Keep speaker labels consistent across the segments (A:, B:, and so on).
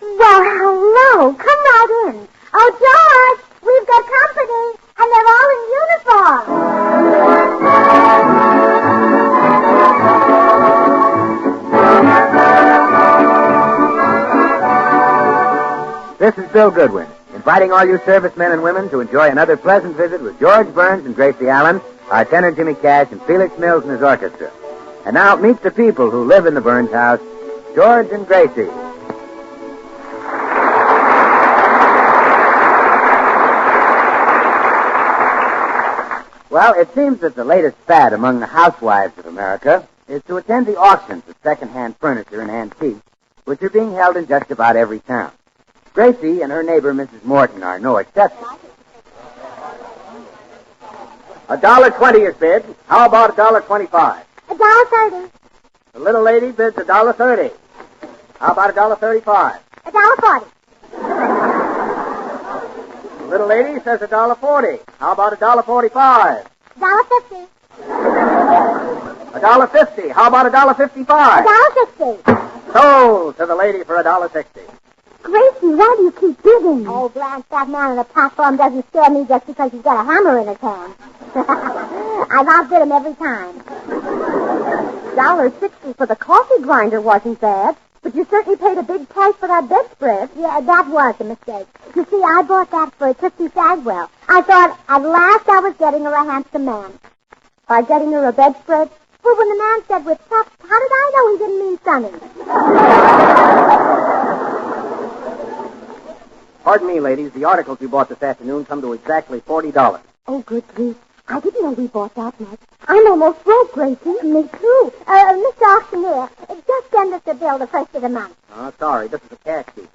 A: Well, hello. Come right in. Oh, George, we've got company, and they're all in uniform.
B: This is Bill Goodwin, inviting all you servicemen and women to enjoy another pleasant visit with George Burns and Gracie Allen, our tenor Jimmy Cash, and Felix Mills and his orchestra. And now meet the people who live in the Burns house, George and Gracie. Well, it seems that the latest fad among the housewives of America is to attend the auctions of second-hand furniture and antiques, which are being held in just about every town. Gracie and her neighbor, Mrs. Morton, are no exception. $1.20 is bid. How about $1.25?
A: $1.30.
B: The little lady bids $1.30. How about $1.35?
A: $1.40.
B: The little lady says $1.40. How about $1.45?
A: $1.50.
B: $1.50. How about $1.55?
A: $1.60.
B: Sold to the lady for $1.60.
A: Gracie, why do you keep bidding? Oh, Blanche, that man on the platform doesn't scare me just because he's got a hammer in his hand. I've outbid him every time.
C: $1.60 for the coffee grinder wasn't bad, but you certainly paid a big price for that bedspread.
A: Yeah, that was a mistake. You see, I bought that for Tootsie Sagwell. I thought at last I was getting her a handsome man.
C: By getting her a bedspread?
A: Well, when the man said with pups, how did I know he didn't mean Sonny?
B: Pardon me, ladies. The articles we bought this afternoon come to exactly $40.
C: Oh, good grief. I didn't know we bought that much. I'm almost broke, Gracie.
A: Me too. Mr. Auctioneer, just send us a bill the first of the month.
B: Oh, sorry. This is a cash sheet.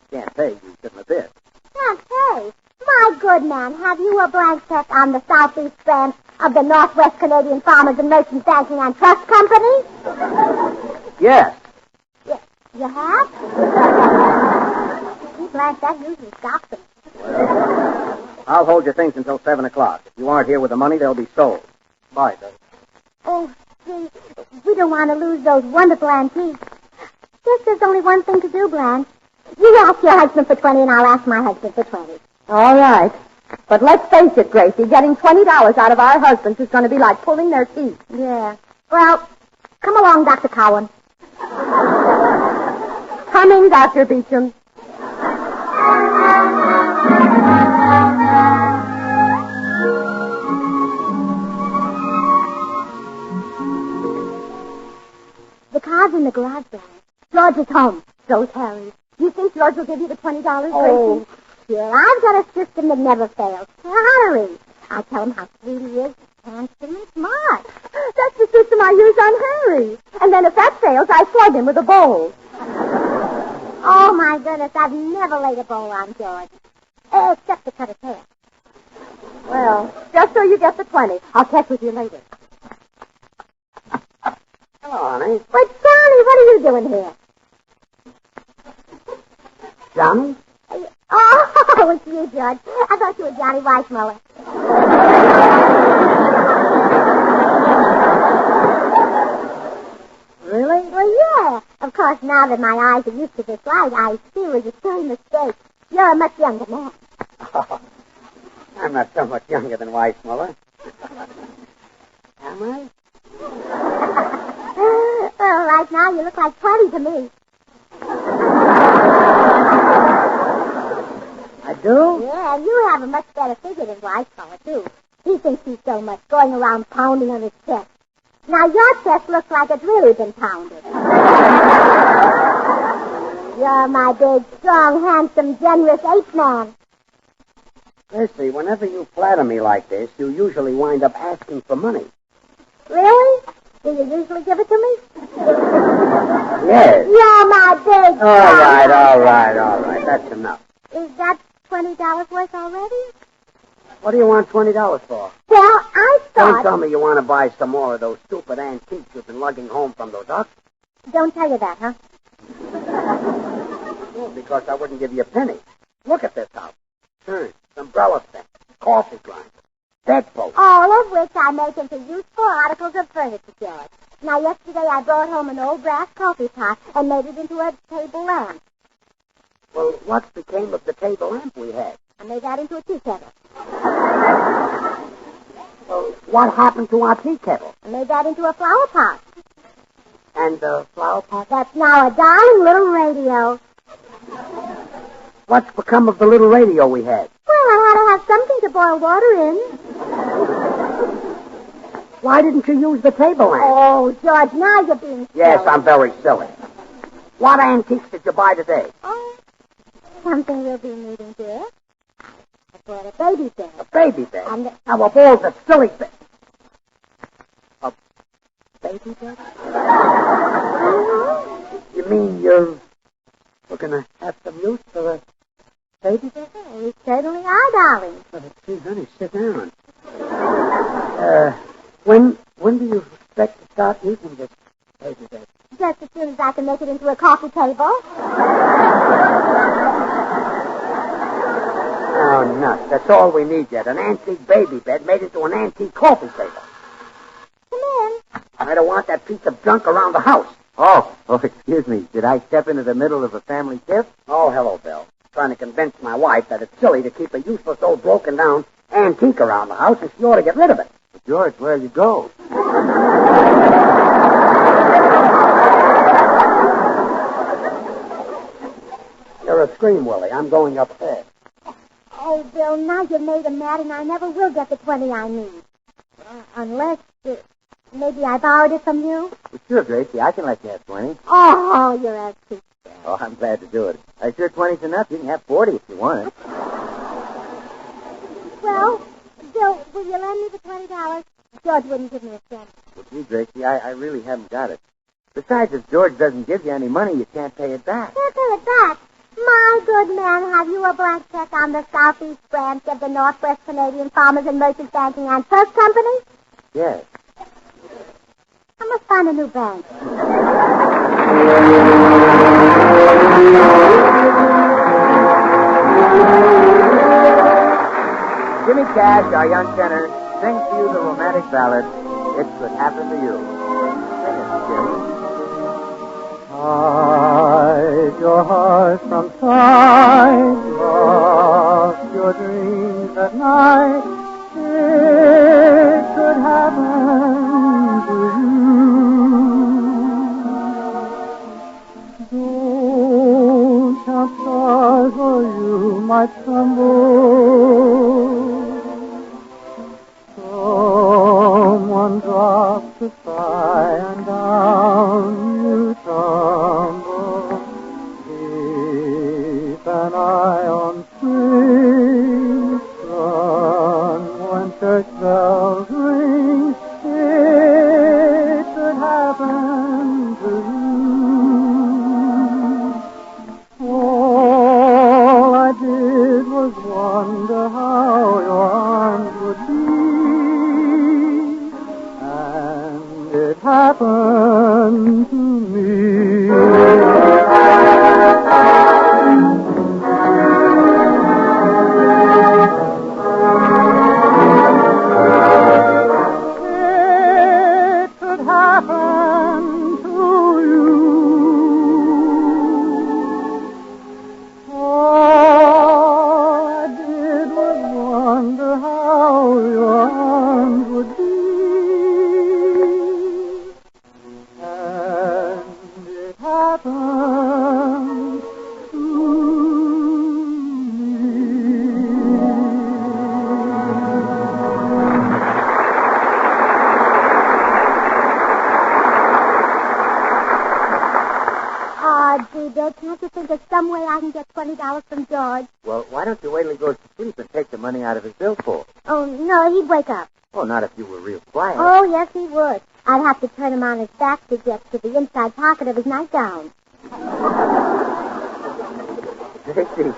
B: Can't pay. You shouldn't have bid.
A: Can't pay? My good man, have you a blank check on the Southeast branch of the Northwest Canadian Farmers and Merchants Banking and Trust Company?
B: Yes.
A: You have? Blanche, that usually stops them.
B: I'll hold your things until 7 o'clock. If you aren't here with the money, they'll be sold. Bye, Doug.
A: Oh, gee, we don't want to lose those wonderful antiques. Guess there's only one thing to do, Blanche. You ask your husband for 20 and I'll ask my husband for 20.
C: All right. But let's face it, Gracie, getting $20 out of our husbands is going to be like pulling their teeth.
A: Yeah. Well, come along, Dr. Cowan.
C: Coming, Dr. Beecham.
A: The car's in the garage, Blanche. George is home. So's Harry.
C: You think George will give you the $20, Gracie?
A: Oh, sure. I've got a system that never fails. Harry. I tell him how sweet he is, handsome and smart.
C: That's the system I use on Harry. And then if that fails, I slug him with a bowl.
A: Oh, my goodness, I've never laid a bowl on George. Except to cut his hair.
C: Well, just so you get the 20. I'll check with you later.
B: Hello, honey.
A: But, Johnny, what are you doing here?
B: Johnny?
A: Oh, it's you, George. I thought you were Johnny Weissmuller.
B: Really?
A: Well, yeah. Of course, now that my eyes are used to this light, I see where you're silly mistake. You're a much younger man.
B: Oh, I'm not so much younger than Weissmuller. Am I?
A: Well, right now you look like 20 to me.
B: I do?
A: Yeah, and you have a much better figure than Weissmuller, too. He thinks he's so much, going around pounding on his chest. Now, your chest looks like it's really been pounded. You're my big, strong, handsome, generous ape man.
B: Gracie, whenever you flatter me like this, you usually wind up asking for money.
A: Really? Do you usually give it to me?
B: Yes.
A: You're my big...
B: All right. That's enough.
A: Is that $20 worth already?
B: What do you want $20 for?
A: Well, I thought...
B: Don't tell me you want to buy some more of those stupid antiques you've been lugging home from those auctions.
A: Don't tell you that, huh?
B: Well, because I wouldn't give you a penny. Look at this house. Turn, umbrella stand, coffee grinder, bedpost.
A: All of which I make into useful articles of furniture, George. Now, yesterday I brought home an old brass coffee pot and made it into a table lamp.
B: Well, what became of the table lamp we had?
A: I made that into a tea kettle.
B: Well, what happened to our tea kettle?
A: I made that into a flower pot.
B: And the flower pot?
A: That's now a darling little radio.
B: What's become of the little radio we had?
A: Well, I had to have something to boil water in.
B: Why didn't you use the table lamp?
A: Oh, George, now you're being silly.
B: Yes, I'm very silly. What antiques did you buy today?
A: Oh, something we'll be needing, dear. I bought a baby bed.
B: A baby bed?
A: And
B: Now, of all the silly things... A baby bed? You mean we're going to have some use for a baby bed?
A: We certainly are, darling.
B: Gee, honey, sit down. When do you expect to start using this baby bed?
A: Just as soon as I can make it into a coffee table.
B: Oh, nuts. That's all we need yet. An antique baby bed made into an antique coffee table.
A: Come in.
B: I don't want that piece of junk around the house. Oh, excuse me. Did I step into the middle of a family tiff? Oh, hello, Bill. Trying to convince my wife that it's silly to keep a useless old broken-down antique around the house and she ought to get rid of it. But George, where'll you go? You're a scream, Willie. I'm going upstairs.
A: Oh, Bill, now you've made him mad, and I never will get the 20 I need. Unless, maybe I borrowed it from you?
B: Well, sure, Gracie. I can let you have 20.
A: Oh, you're a sweet.
B: Oh, I'm glad to do it. I'm sure 20's enough. You can have 40 if you want.
A: Well, Bill, will you lend me the $20? George wouldn't give me a cent.
B: Well, gee, Gracie, I really haven't got it. Besides, if George doesn't give you any money, you can't pay it back.
A: Can't pay it back. My good man, have you a blank check on the Southeast branch of the Northwest Canadian Farmers and Merchants Banking and Trust Company?
B: Yes.
A: I must find a new bank.
B: Jimmy Cash, our young tenor, sings to you the romantic ballad, It Could Happen to You. Sing it, Jimmy.
D: Hide your heart from sight, lost your dreams at night. It could happen to you. Don't count stars or you might stumble. Someone drops a sigh and down you tumble. Keep an eye on spring sun when church bells ring. It could happen to you. All I did was wonder how your arms would be. It happened to me. It could happen to you. All I did was wonder how your arms would be.
A: Can't you think of some way I can get $20 from George?
B: Well, why don't you wait till he goes to sleep and take the money out of his billfold?
A: Oh, no, he'd wake up.
B: Well, not if you were real quiet.
A: Oh, yes, he would. I'd have to turn him on his back to get to the inside pocket of his nightgown.
B: Gracie,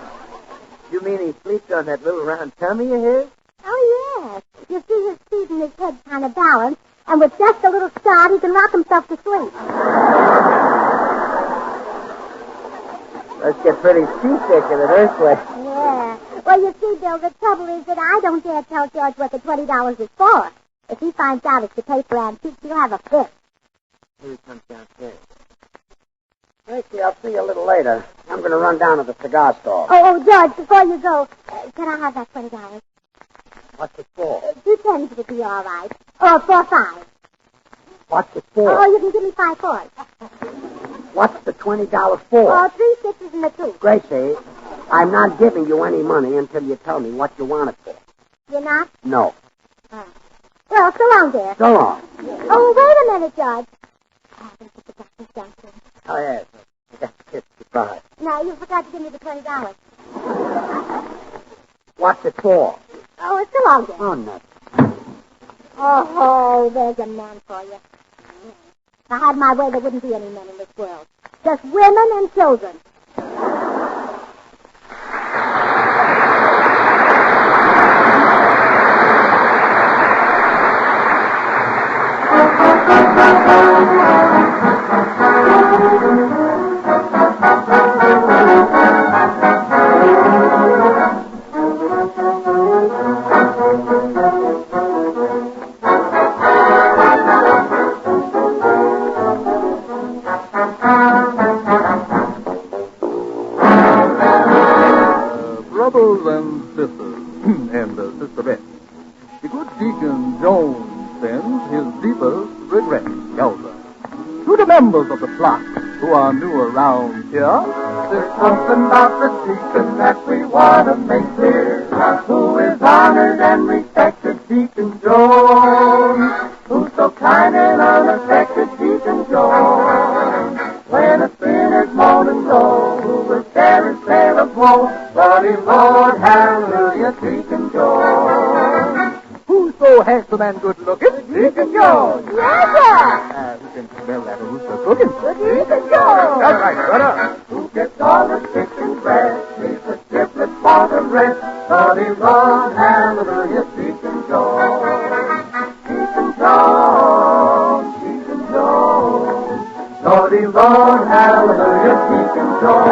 B: you mean he sleeps on that little round tummy of his?
A: Oh, yes. You see his feet and his head kind of balanced, and with just a little start, he can rock himself to sleep.
B: Let's get pretty seasick in it this way.
A: Yeah. Well, you see, Bill, the trouble is that I don't dare tell George what the $20 is for. If he finds out it's to pay for antiques, he'll have a fit.
B: Here he comes downstairs. Gracie, I'll see you a little later. I'm going to run down to the cigar store.
A: Oh, George, before you go, can I have that $20?
B: What's it for?
A: 2 cents would be all right. Or 4.5.
B: What's it for?
A: Oh, you can give me 5 for it.
B: What's the $20 for?
A: Oh, 3 6s and a 2.
B: Gracie, I'm not giving you any money until you tell me what you want it for.
A: You're not?
B: No.
A: Oh. Well, so long, dear.
B: So long.
A: Oh, wait a minute, George. Oh, I put the doctor's downstairs.
B: Oh, yes. I got to kiss goodbye.
A: No, you forgot to give me the $20.
B: What's it for?
A: Oh, it's so long, dear.
B: Oh, nothing.
A: Oh, there's a man for you. If I had my way, there wouldn't be any men in this world. Just women and children.
D: Brothers and sisters, and sisterettes, the good Deacon Jones sends his deepest regrets, Elsa. To the members of the flock who are new around here, there's something about the deacon that we want to make clear. Who is honored and respected, Deacon Jones? Who's so kind and unaffected, Deacon Jones? When a sinner's moan and groan, who will share his share of woe? Lordy, Lord, hallelujah, Deacon Jones. Who's so handsome and good-looking? Deacon Jones.
A: Yes, sir.
D: Who can smell that? Who's so cooking?
A: Deacon Jones.
D: That's right, shut up.
B: Who gets all the chicken breast, leaves the triplets for the rest? Lordy, Lord, hallelujah, Deacon Jones. Deacon Jones, Deacon Jones. Lordy, Lord, hallelujah, Deacon Jones.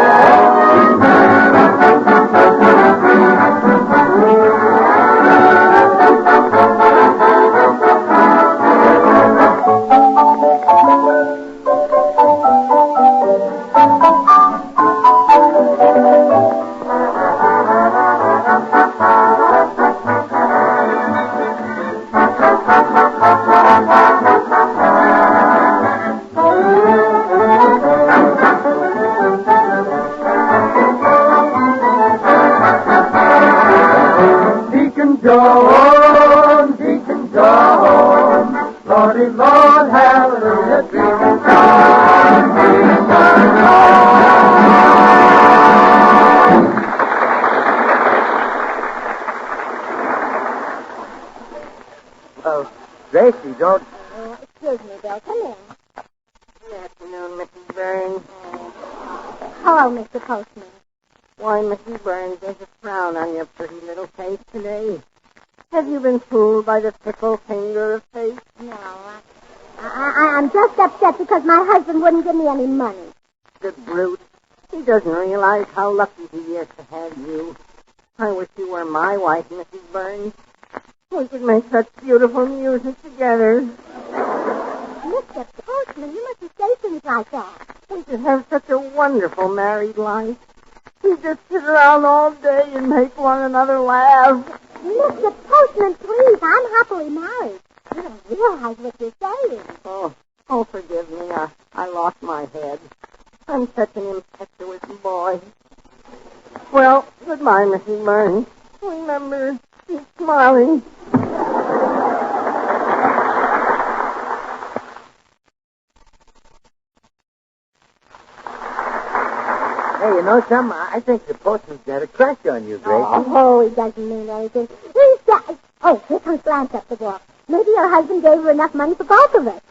B: Jones, Deacon Jones, Lordy, Lord, hallelujah, Deacon Jones, Deacon Jones. Oh, Gracie, don't...
A: Oh, excuse me, Bill. Come in.
C: Good afternoon, Mrs. Burns.
A: Hello, Mr. Postman.
C: Why, Mrs. Burns, there's a frown on your pretty little face today. Have you been fooled by the fickle finger of fate?
A: No, I'm just upset because my husband wouldn't give me any money.
C: The brute. He doesn't realize how lucky he is to have you. I wish you were my wife, Mrs. Burns. We could make such beautiful music together.
A: Mr. Postman, you mustn't say things like that.
C: We could have such a wonderful married life. We just sit around all day and make one another laugh.
A: Mr. Postman, please, I'm happily married. You don't realize what you're saying.
C: Oh, forgive me. I lost my head. I'm such an impetuous boy. Well, goodbye, Mrs. Burns. Remember, keep smiling.
B: Hey, you know something? I think the postman's got a crush on you, Gracie.
A: Oh, he doesn't mean anything. He's got... Oh, here comes Blanche up the walk. Maybe your husband gave her enough money for both of us.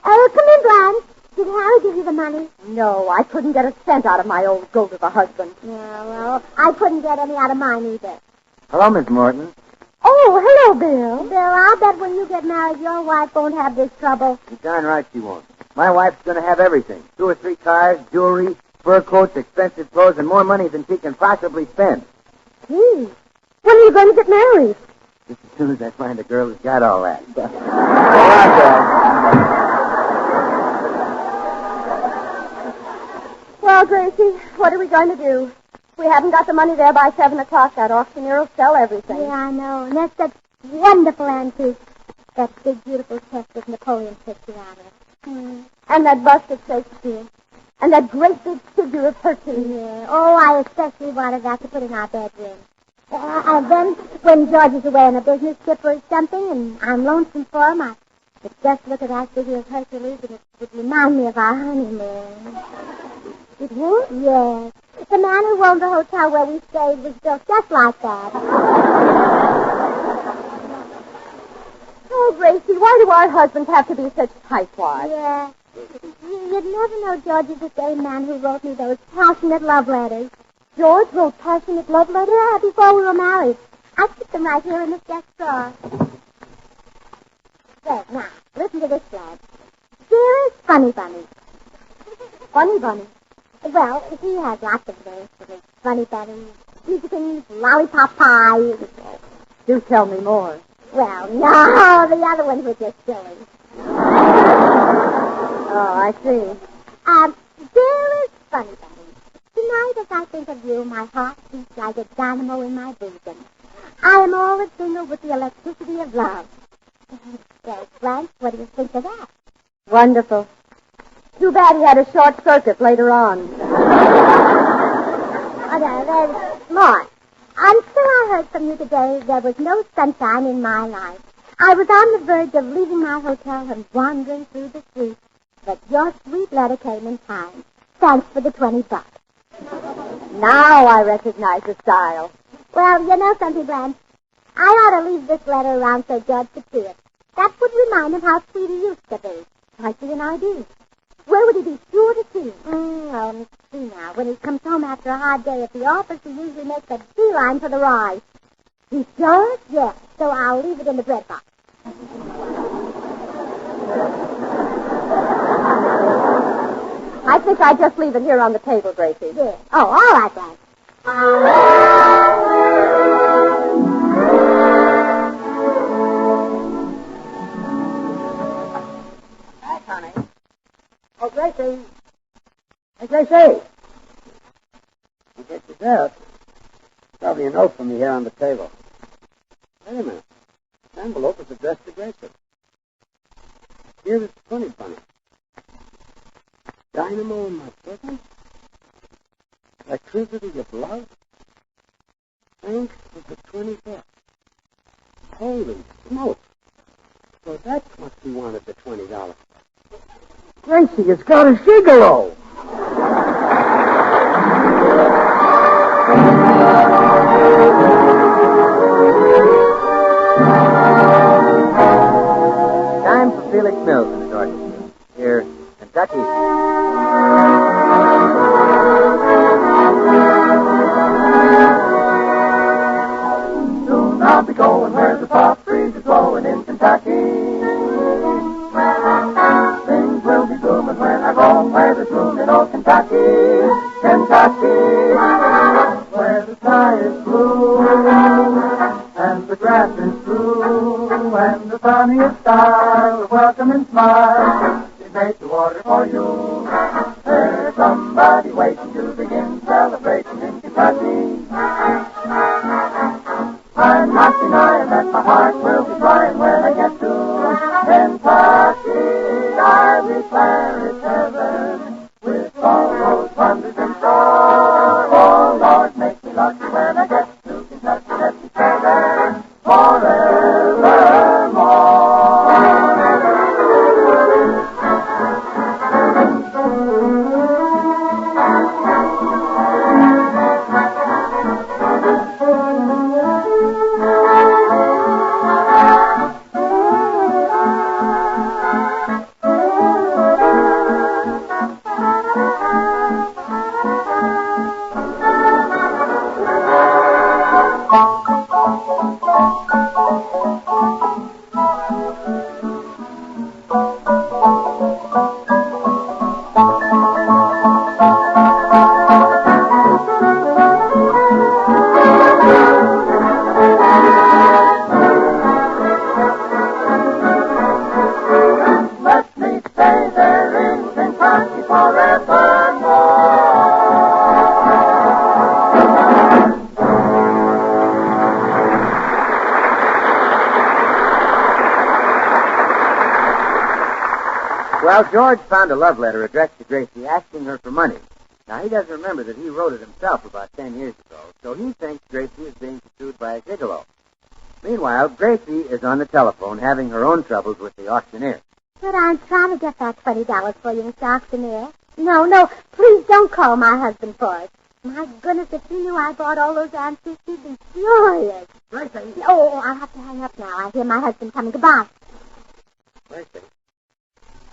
A: Oh, come in, Blanche. Did Harry give you the money?
C: No, I couldn't get a cent out of my old goat of a husband.
A: Yeah, well, I couldn't get any out of mine either.
B: Hello, Miss Morton.
A: Oh, hello, Bill. Bill, I'll bet when you get married, your wife won't have this trouble.
B: You're darn right she won't. My wife's going to have everything. 2 or 3 cars, jewelry, fur coats, expensive clothes, and more money than she can possibly spend.
A: Gee, when are you going to get married?
B: Just as soon as I find a girl who's got all that.
C: Well, Gracie, what are we going to do? If we haven't got the money there by 7 o'clock, that auctioneer will sell everything.
A: Yeah, I know. And that's such wonderful antique. That big, beautiful chest with Napoleon picture on it.
C: And that bust of Shakespeare. And that great big figure of Hercules.
A: Yeah. Oh, I especially wanted that to put in our bedroom. And then, when George is away on a business trip or something, and I'm lonesome for him, I could just look at that figure of Hercules, and it would remind me of our honeymoon.
C: It would?
A: Yes. The man who owned the hotel where we stayed was built just like that.
C: Oh, Gracie, why do our husbands have to be such tightwads?
A: Yeah. You'd never know George is the same man who wrote me those passionate love letters.
C: George wrote passionate love letters?
A: Yeah, before we were married. I keep them right here in this desk drawer. There, now, listen to this lad. Dearest Funny Bunny.
C: Funny Bunny.
A: Well, he has lots of names for me. Funny Bunny, Musicans, Lollipop Pie.
C: Do tell me more.
A: Well, no, the other ones were just silly.
C: Oh, I see.
A: Dearest Funny Bunny, tonight as I think of you, my heart beats like a dynamo in my bosom. I am all a tingle with the electricity of love. Well, Blanche, what do you think of that?
C: Wonderful. Too bad he had a short circuit later on.
A: Oh, no, there's more. Until I heard from you today, there was no sunshine in my life. I was on the verge of leaving my hotel and wandering through the streets, but your sweet letter came in time. Thanks for the $20.
C: Now I recognize the style.
A: Well, you know something, Blanche? I ought to leave this letter around so George could see it. That would remind him how sweet he used to be.
C: Might be an idea.
A: Where would he be sure to see? Let me see now. When he comes home after a hard day at the office, he usually makes a beeline for the rye.
C: He does?
A: Yes, so I'll leave it in the bread box.
C: I think I'd just leave it here on the table, Gracie.
A: Yes. Oh, all right, Blanche.
B: Hi, honey. Oh, Gracie. Hey, Gracie. You get yourself. Probably a note from me here on the table. Wait a minute. This envelope is addressed to Gracie. Here's the Funny Bunny. Dynamo in my bosom. Electricity of love. Thanks for the $20. Holy smoke. So that's what she wanted the $20. Gracie has got a gigolo. Time for Felix Mills in the Dorchester. Here, Kentucky.
E: Soon I'll be going where the top breeze is blowing in Kentucky. Things will be booming when I go where there's room in old Kentucky. Kentucky, where the sky is blue and the grass is blue and the funniest style of welcome and smile is made to order for you. There's somebody waiting to begin celebrating in Kentucky. I'm not denying that my heart will be flying when I get to Kentucky. I declare it's heaven with all those wonders in store. Oh, Lord, make me lucky when I get to Kentucky. Let me stay there forevermore.
B: Well, George found a love letter addressed to Gracie asking her for money. Now, he doesn't remember that he wrote it himself about 10 years ago, so he thinks Gracie is being pursued by a gigolo. Meanwhile, Gracie is on the telephone having her own troubles with the auctioneer.
A: But I'm trying to get that $20 for you, Mr. Auctioneer. No, please don't call my husband for it. My goodness, if he knew I bought all those antiques, he'd be furious.
B: Gracie.
A: Oh, I'll have to hang up now. I hear my husband coming. Goodbye.
C: Gracie,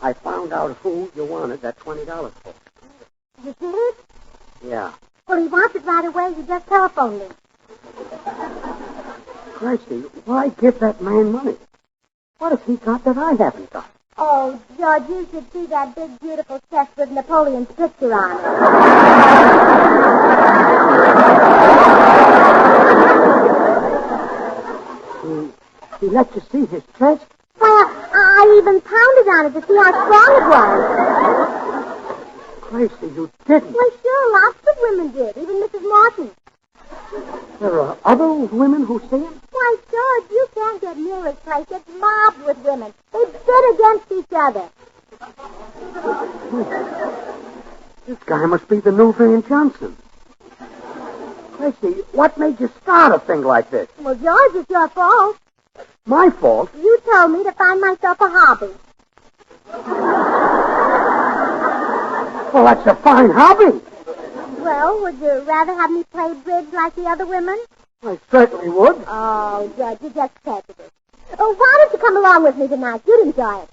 C: I found out who you wanted that $20 for.
A: You did?
C: Yeah.
A: Well, he wants it right away. He just telephoned me.
C: Gracie, why give that man money? What has he got that I haven't got?
A: Oh, George, you should see that big, beautiful chest with Napoleon's picture on
C: it. He let you see his chest?
A: Well, I even pounded on it to see how strong it was.
C: Gracie, you didn't.
A: Well, sure, lots of women did, even Mrs. Martin.
C: There are other women who see him?
A: Why, George, you can't get near his place. It's mobbed with women. They bid against each other.
C: This guy must be the new Van Johnson. Gracie, what made you start a thing like this?
A: Well, George, it's your fault.
C: My fault?
A: You told me to find myself a hobby.
C: Well, that's a fine hobby.
A: Well, would you rather have me play bridge like the other women?
C: I certainly would.
A: Oh, George, you just prejudiced. Oh, why don't you come along with me tonight? You'd enjoy it.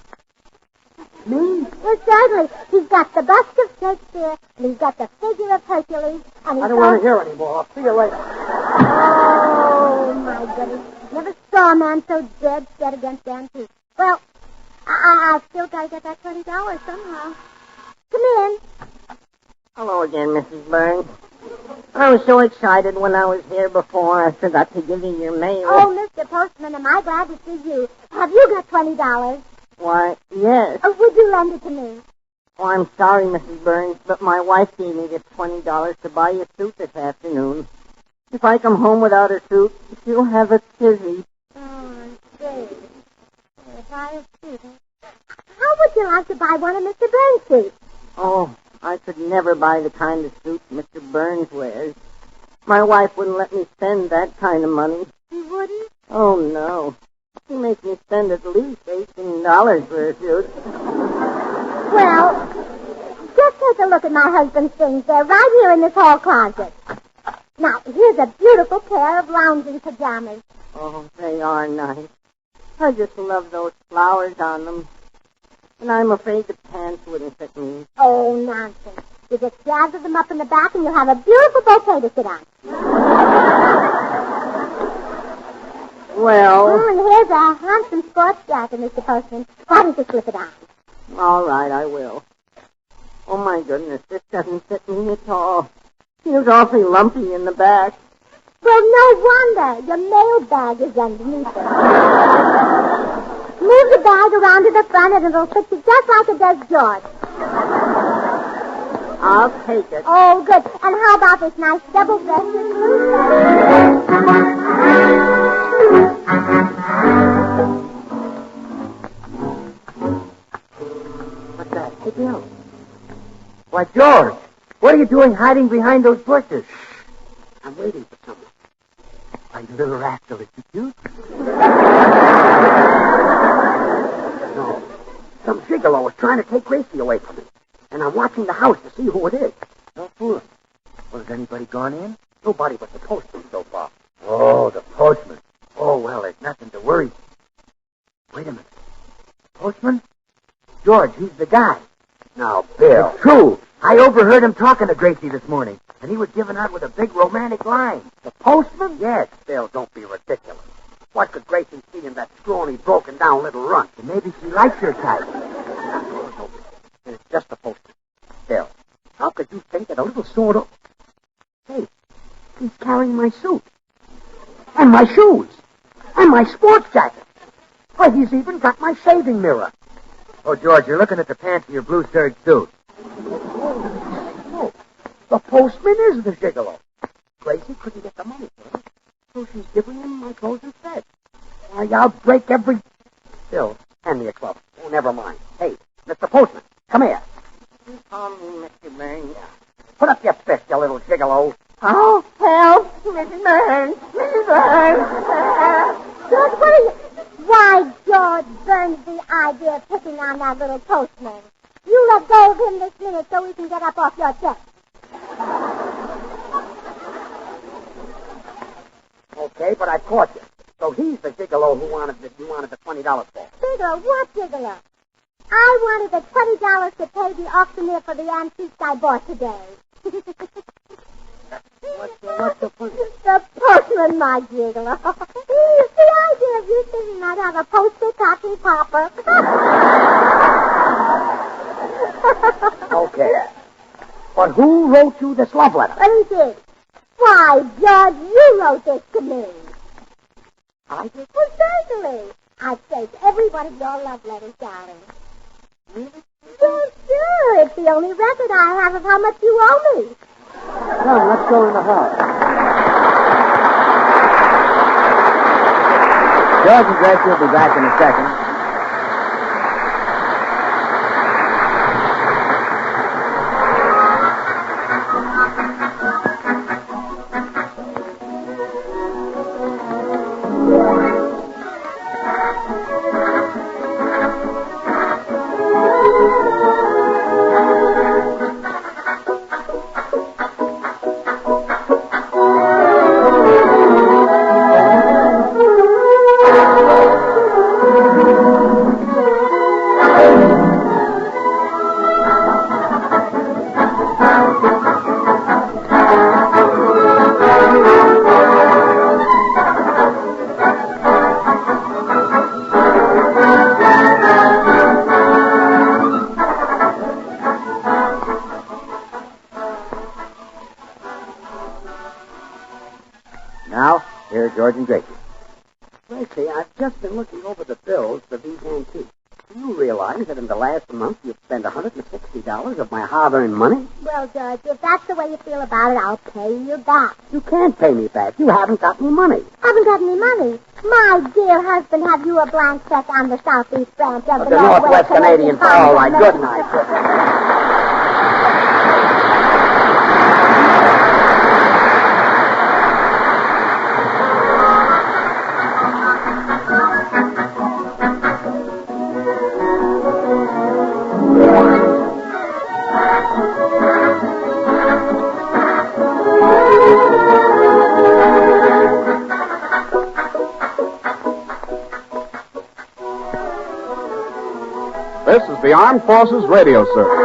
C: Me?
A: Well, certainly. He's got the bust of Shakespeare, and he's got the figure of Hercules, and he's
C: I don't want to hear anymore. I'll see you later.
A: Oh, my goodness. Never saw a man so dead set against antiques. Well, I've still got to get that $20 somehow. Come in.
C: Hello again, Mrs. Burns. I was so excited when I was here before, I forgot to give you your mail.
A: Oh, Mr. Postman, am I glad to see you. Have you got $20?
C: Why, yes.
A: Oh, would you lend it to me?
C: Oh, I'm sorry, Mrs. Burns, but my wife gave me this $20 to buy you a suit this afternoon. If I come home without a suit, she'll have a tizzy.
A: Oh, I see. Buy a suit. How would you like to buy one of Mr. Burns' suits?
C: Oh, I could never buy the kind of suit Mr. Burns wears. My wife wouldn't let me spend that kind of money.
A: She wouldn't?
C: Oh, no. She makes me spend at least $18 for a suit.
A: Well, just take a look at my husband's things. They're right here in this hall closet. Now, here's a beautiful pair of lounging pajamas.
C: Oh, they are nice. I just love those flowers on them. And I'm afraid the pants wouldn't fit me.
A: Oh, nonsense. You just gather them up in the back and you'll have a beautiful bouquet to sit on.
C: Well...
A: Oh, and here's a handsome sports jacket, Mr. Postman. Why don't you slip it on?
C: All right, I will. Oh, my goodness, this doesn't fit me at all. Feels awfully lumpy in the back.
A: Well, no wonder. Your mail bag is underneath it. Move the bag around to the front and it'll fit you just like it does George.
C: I'll take it.
A: Oh, good. And how about this nice double-breasted blue?
C: What's that? Hey, Bill.
B: Why, George, what are you doing hiding behind those bushes?
C: I'm waiting for someone.
B: Are you little rascal? Is he cute?
C: No. Some gigolo is trying to take Gracie away from me. And I'm watching the house to see who it is.
B: Don't fool him. Well, has anybody gone in?
C: Nobody but the postman so far.
B: Oh, the postman. Oh, well, there's nothing to worry. Wait a minute. Postman? George, he's the guy.
C: Now, Bill.
B: It's true. I overheard him talking to Gracie this morning, and he was giving out with a big romantic line.
C: The postman?
B: Yes.
C: Bill, don't be ridiculous. What could Gracie see in that scrawny, broken-down little runt?
B: And maybe she likes your type.
C: No, it's just the postman. Bill, how could you think that a little sort of... Hey, he's carrying my suit. And my shoes. And my sports jacket. Why, he's even got my shaving mirror.
B: Oh, George, you're looking at the pants of your blue serge suit.
C: Oh, the postman is the gigolo. Gracie couldn't get the money for it, so she's giving him my clothes instead. Why, I'll break every... Bill, hand me a club. Oh, never mind. Hey,
B: Mr. Postman, come here.
C: You call me Mr. Burns.
B: Put up your fist, you little gigolo.
C: Oh, help! Mrs. Burns! Mrs. Burns!
A: George, what are you... Why, George Burns the idea of picking on that little postman. You let go of him this minute so we can get up off your chest.
B: Okay, but I caught you. So he's the gigolo who wanted the $20 for.
A: Gigolo? What gigolo? I wanted the $20 to pay the auctioneer for the antiques I bought today.
B: What's the point?
A: The postman, my gigolo. The idea of you thinking I'd have a postal cotton popper.
B: Okay. But who wrote you this love letter?
A: What he did? Why, George, you wrote this to me.
B: I did?
A: Well, certainly. I've saved every one of your love letters, darling.
B: Really?
A: Well, sure. It's the only record I have of how much you owe me.
B: Come, let's go in the house. George and Gracie will be back in a second. Now, here's George and Gracie.
C: Gracie, I've just been looking over the bills for these antiques. Do you realize that in the last month you've spent $160 of my hard-earned money?
A: Well, George, if that's the way you feel about it, I'll pay you back.
C: You can't pay me back. You haven't got any money.
A: Haven't got any money. My dear husband, have you a blank check on the southeast branch of
C: The Northwest Canadian. All right, good night.
D: This is the Armed Forces Radio Service.